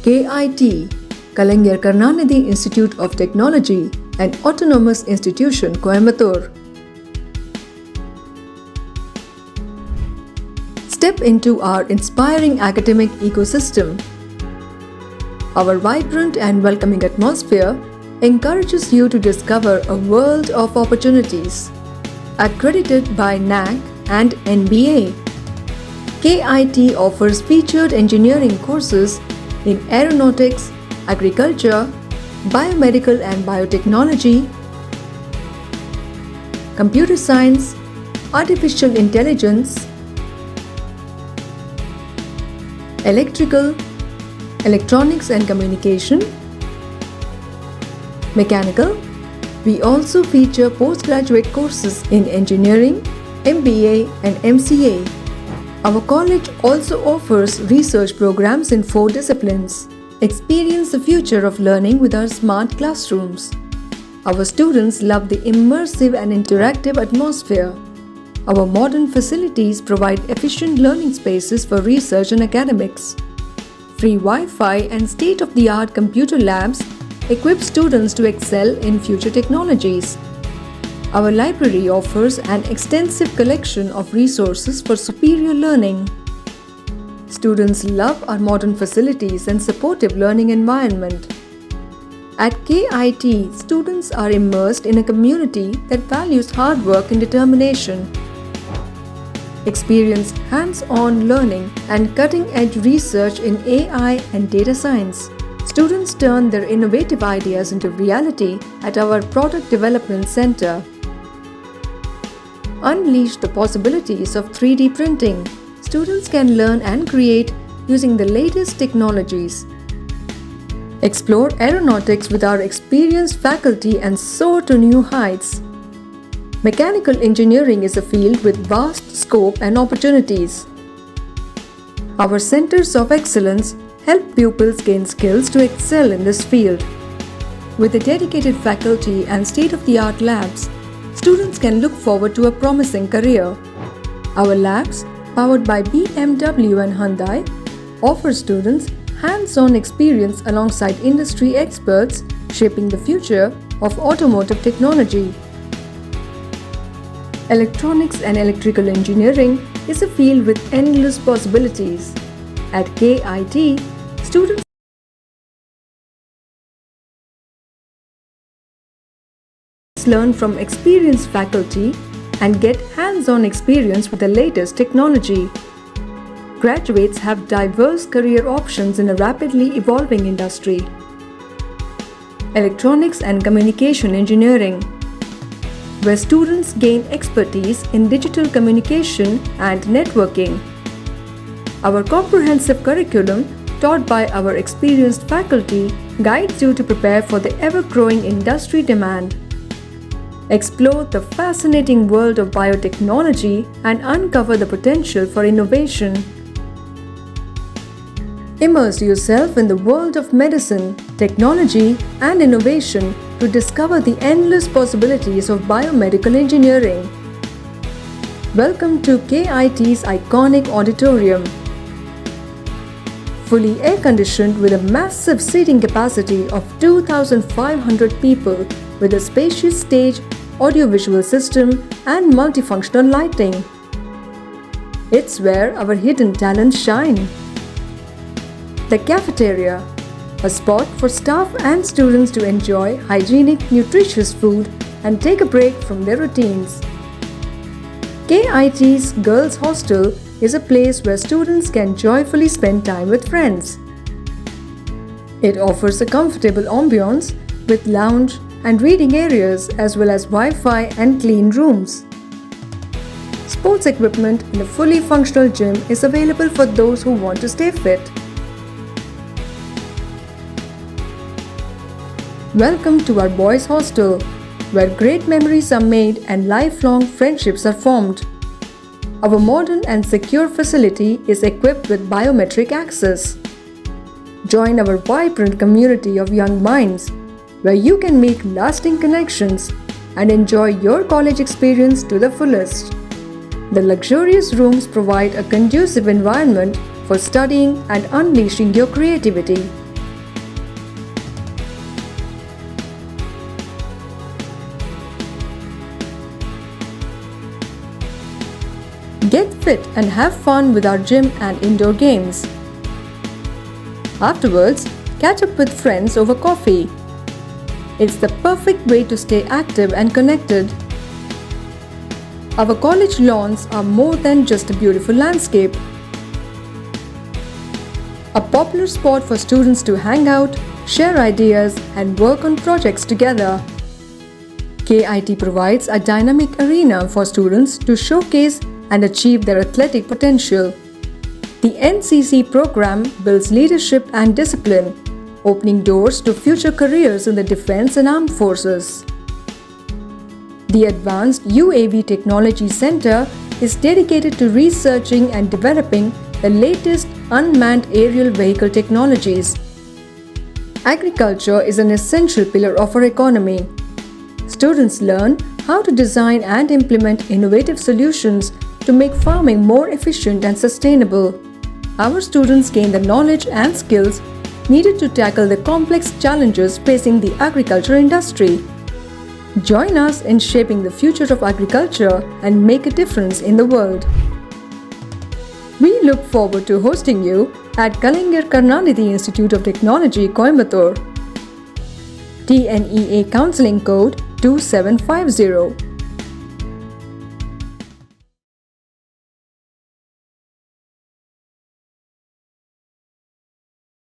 KIT, Kalaignarkarunanidhi Institute of Technology, an autonomous institution, Coimbatore. Step into our inspiring academic ecosystem. Our vibrant and welcoming atmosphere encourages you to discover a world of opportunities. Accredited by NAC and NBA, KIT offers featured engineering courses in aeronautics, agriculture, biomedical and biotechnology, computer science, artificial intelligence, electrical, electronics and communication, mechanical. We also feature postgraduate courses in engineering, MBA and MCA. Our college also offers research programs in 4 disciplines. Experience the future of learning with our smart classrooms. Our students love the immersive and interactive atmosphere. Our modern facilities provide efficient learning spaces for research and academics. Free Wi-Fi and state-of-the-art computer labs equip students to excel in future technologies. Our library offers an extensive collection of resources for superior learning. Students love our modern facilities and supportive learning environment. At KIT, students are immersed in a community that values hard work and determination. Experience hands-on learning and cutting-edge research in AI and data science. Students turn their innovative ideas into reality at our Product Development Center. Unleash the possibilities of 3D printing. Students can learn and create using the latest technologies. Explore aeronautics with our experienced faculty and soar to new heights. Mechanical engineering is a field with vast scope and opportunities. Our centers of excellence help pupils gain skills to excel in this field. With a dedicated faculty and state-of-the-art labs, students can look forward to a promising career. Our labs, powered by BMW and Hyundai, offer students hands-on experience alongside industry experts shaping the future of automotive technology. Electronics and electrical engineering is a field with endless possibilities. At KIT, students learn from experienced faculty and get hands-on experience with the latest technology. Graduates have diverse career options in a rapidly evolving industry. Electronics and communication engineering, where students gain expertise in digital communication and networking. Our comprehensive curriculum, taught by our experienced faculty, guides you to prepare for the ever-growing industry demand. Explore the fascinating world of biotechnology and uncover the potential for innovation. Immerse yourself in the world of medicine, technology, and innovation to discover the endless possibilities of biomedical engineering. Welcome to KIT's iconic auditorium. Fully air-conditioned with a massive seating capacity of 2,500 people with a spacious stage, audiovisual system, and multifunctional lighting. It's where our hidden talents shine. The cafeteria, a spot for staff and students to enjoy hygienic, nutritious food and take a break from their routines. KIT's Girls' Hostel is a place where students can joyfully spend time with friends. It offers a comfortable ambience with lounge and reading areas as well as Wi-Fi and clean rooms. Sports equipment in a fully functional gym is available for those who want to stay fit. Welcome to our boys' hostel, where great memories are made and lifelong friendships are formed. Our modern and secure facility is equipped with biometric access. Join our vibrant community of young minds, where you can make lasting connections and enjoy your college experience to the fullest. The luxurious rooms provide a conducive environment for studying and unleashing your creativity. Get fit and have fun with our gym and indoor games. Afterwards, catch up with friends over coffee. It's the perfect way to stay active and connected. Our college lawns are more than just a beautiful landscape. A popular spot for students to hang out, share ideas, and work on projects together. KIT provides a dynamic arena for students to showcase and achieve their athletic potential. The NCC program builds leadership and discipline, opening doors to future careers in the defense and armed forces. The Advanced UAV Technology Center is dedicated to researching and developing the latest unmanned aerial vehicle technologies. Agriculture is an essential pillar of our economy. Students learn how to design and implement innovative solutions to make farming more efficient and sustainable. Our students gain the knowledge and skills needed to tackle the complex challenges facing the agriculture industry. Join us in shaping the future of agriculture and make a difference in the world. We look forward to hosting you at Kalaignarkarunanidhi Institute of Technology, Coimbatore. TNEA Counseling Code 2750.